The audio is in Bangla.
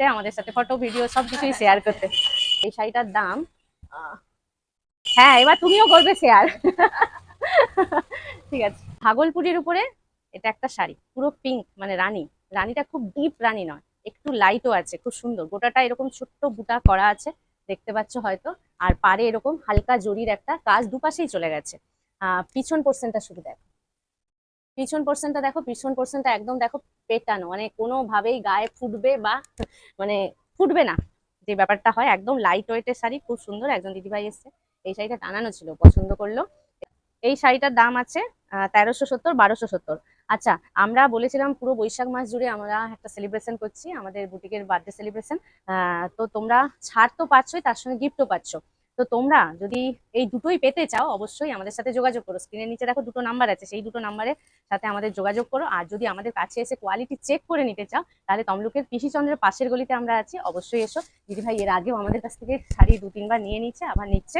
করতে, আমাদের সাথে ফটো ভিডিও সবকিছুই শেয়ার করতে। এই শাড়িটার দাম, হ্যাঁ এবার তুমিও করবে শেয়ার। ঠিক আছে, ভাগলপুরের উপরে এটা একটা শাড়ি, পুরো পিঙ্ক, মানে রানী। রানীটা খুব ডিপ রানী নয়, একটু লাইটও আছে, খুব সুন্দর। গোটাটা এরকম ছোট্ট বুটা করা আছে, দেখতে পাচ্ছ হয়তো। আর পারে এরকম হালকা জরির একটা কাজ, দুপাশেই চলে গেছে। পিছন পোর্শনটা শুধু দেখো, পিছন পোর্শনটা দেখো, পিছন পোর্শনটা একদম দেখো পেটানো, মানে কোনোভাবেই গায়ে ফুটবে বা মানে ফুটবে না, যে ব্যাপারটা হয়। একদম লাইট ওয়েটের শাড়ি, খুব সুন্দর। একজন দিদিভাই এসছে, এই শাড়িটা টানানো ছিল, পছন্দ করলো। এই শাড়িটার দাম আছে 1370, 1270। আচ্ছা, আমরা বলেছিলাম পুরো বৈশাখ মাস জুড়ে আমরা একটা সেলিব্রেশন করছি, আমাদের বুটিকের বার্থডে সেলিব্রেশন। তো তোমরা ছাড় তো পাচ্ছই, তার সঙ্গে গিফটও পাচ্ছ। তো তোমরা যদি এই দুটোই পেতে চাও, অবশ্যই আমাদের সাথে যোগাযোগ করো। স্ক্রিনের নিচে দেখো দুটো নাম্বার আছে, সেই দুটো নাম্বারের সাথে আমাদের যোগাযোগ করো। আর যদি আমাদের কাছে এসে কোয়ালিটি চেক করে নিতে চাও, তাহলে তমলুকের পিসিচন্দ্রের পাশের গলিতে আমরা আছি, অবশ্যই এসো। দিদিভাই এর আগেও আমাদের কাছ থেকে শাড়ি 2-3 বার নিয়ে নিচ্ছে, আবার নিচ্ছে।